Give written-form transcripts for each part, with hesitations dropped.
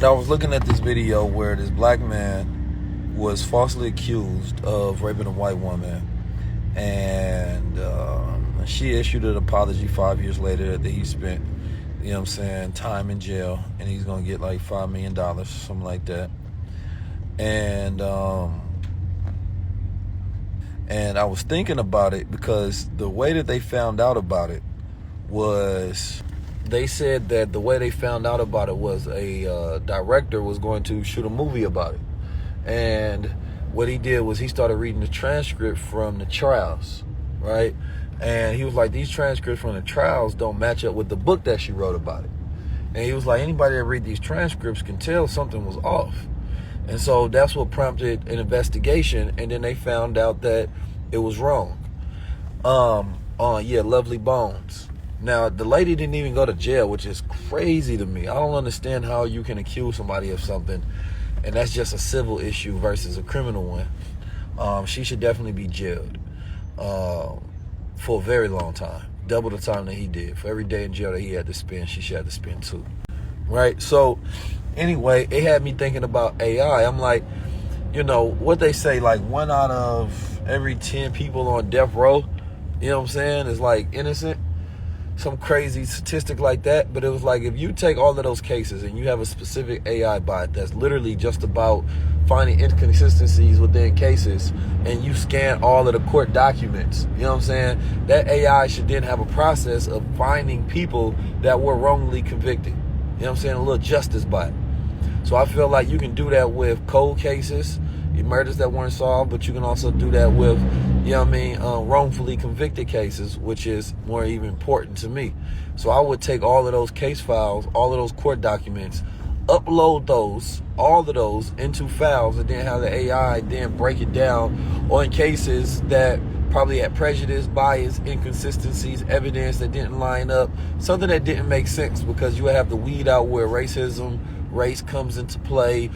I was looking at this video where this black man was falsely accused of raping a white woman, and she issued an apology 5 years later that he spent, time in jail, and he's gonna get like $5 million, something like that. And I was thinking about it because the way that they found out about it was, they said that the way they found out about it was a director was going to shoot a movie about it. And what he did was he started reading the transcript from the trials, right? And he was like, these transcripts from the trials don't match up with the book that she wrote about it. And he was like, anybody that read these transcripts can tell something was off. And so that's what prompted an investigation, and then they found out that it was wrong. Lovely Bones. Now, the lady didn't even go to jail, which is crazy to me. I don't understand how you can accuse somebody of something, and that's just a civil issue versus a criminal one. She should definitely be jailed for a very long time. Double the time that he did. For every day in jail that he had to spend, she should have to spend 2. Right? So, anyway, it had me thinking about AI. I'm like, what they say, like 1 out of every 10 people on death row, is like innocent. Some crazy statistic like that. But it was like, if you take all of those cases and you have a specific AI bot that's literally just about finding inconsistencies within cases, and you scan all of the court documents, that AI should then have a process of finding people that were wrongly convicted. A little justice bot. So I feel like you can do that with cold cases, murders that weren't solved, but you can also do that with, wrongfully convicted cases, which is more even important to me. So I would take all of those case files, all of those court documents, upload those, all of those into files, and then have the AI then break it down on cases that probably had prejudice, bias, inconsistencies, evidence that didn't line up, something that didn't make sense, because you would have to weed out where racism, race comes into play,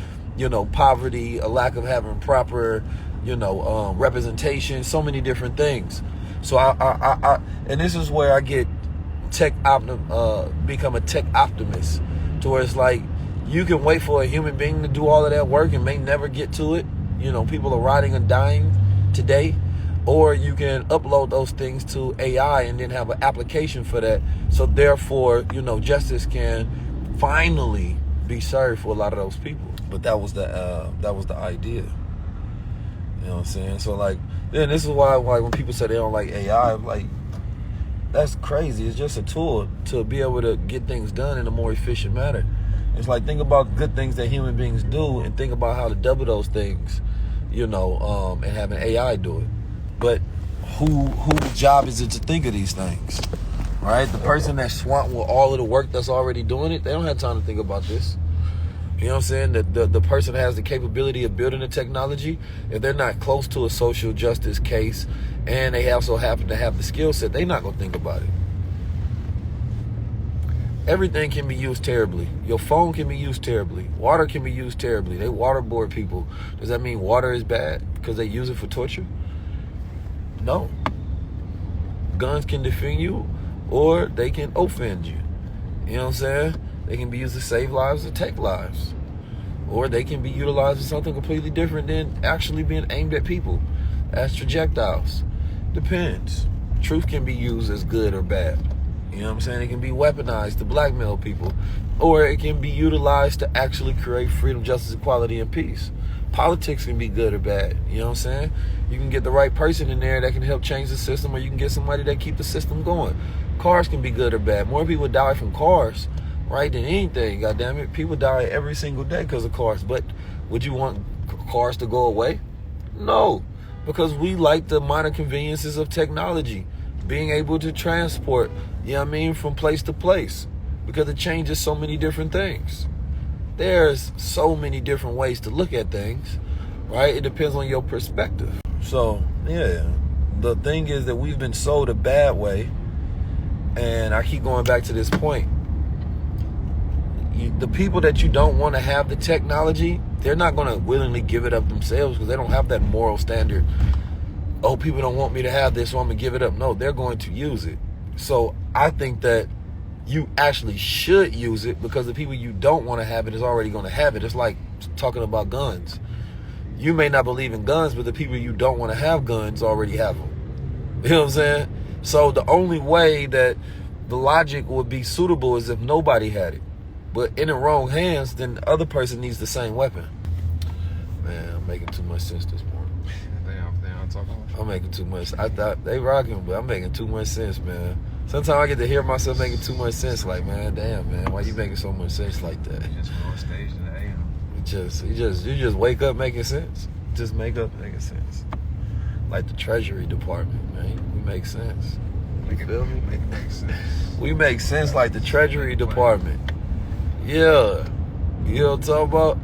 poverty, a lack of having proper, representation, so many different things. So I and this is where I get become a tech optimist, to where it's like, you can wait for a human being to do all of that work and may never get to it. People are rotting and dying today. Or you can upload those things to AI and then have an application for that. So therefore, justice can finally be served for a lot of those people. But that was the idea. You know what I'm saying? So like, then this is why when people say they don't like AI, I'm like, that's crazy. It's just a tool to be able to get things done in a more efficient manner. It's like, think about good things that human beings do, and think about how to double those things, and have an AI do it. But whose job is it to think of these things, right? The person that's swamped with all of the work that's already doing it, they don't have time to think about this. You know what I'm saying? The person has the capability of building the technology. If they're not close to a social justice case, and they also happen to have the skill set, they're not going to think about it. Everything can be used terribly. Your phone can be used terribly. Water can be used terribly. They waterboard people. Does that mean water is bad because they use it for torture? No. Guns can defend you, or they can offend you. You know what I'm saying? They can be used to save lives or take lives. Or they can be utilized for something completely different than actually being aimed at people as projectiles. Depends. Truth can be used as good or bad. You know what I'm saying? It can be weaponized to blackmail people. Or it can be utilized to actually create freedom, justice, equality, and peace. Politics can be good or bad. You know what I'm saying? You can get the right person in there that can help change the system, or you can get somebody that keep the system going. Cars can be good or bad. More people die from cars, right, than anything. God damn it. People die every single day because of cars. But would you want cars to go away? No. Because we like the minor conveniences of technology. Being able to transport, from place to place. Because it changes so many different things. There's so many different ways to look at things, right? It depends on your perspective. So, yeah, the thing is that we've been sold a bad way, and I keep going back to this point. The people that you don't want to have the technology, they're not going to willingly give it up themselves, because they don't have that moral standard. Oh, people don't want me to have this, so I'm going to give it up. No, they're going to use it. So I think that you actually should use it, because the people you don't want to have it is already going to have it. It's like talking about guns. You may not believe in guns, but the people you don't want to have guns already have them. You know what I'm saying? So the only way that the logic would be suitable is if nobody had it. But in the wrong hands, then the other person needs the same weapon. Man, I'm making too much sense this morning. I'm making too much. I thought they rocking, but I'm making too much sense, man. Sometimes I get to hear myself making too much sense. Like, man, damn, man, why you making so much sense like that? You just go on stage in the AM. You just wake up making sense. Just make up making sense. Like the Treasury Department, man. We make sense. You feel me? Make sense. We make sense like the Treasury Department. Yeah. You know what I'm talking about?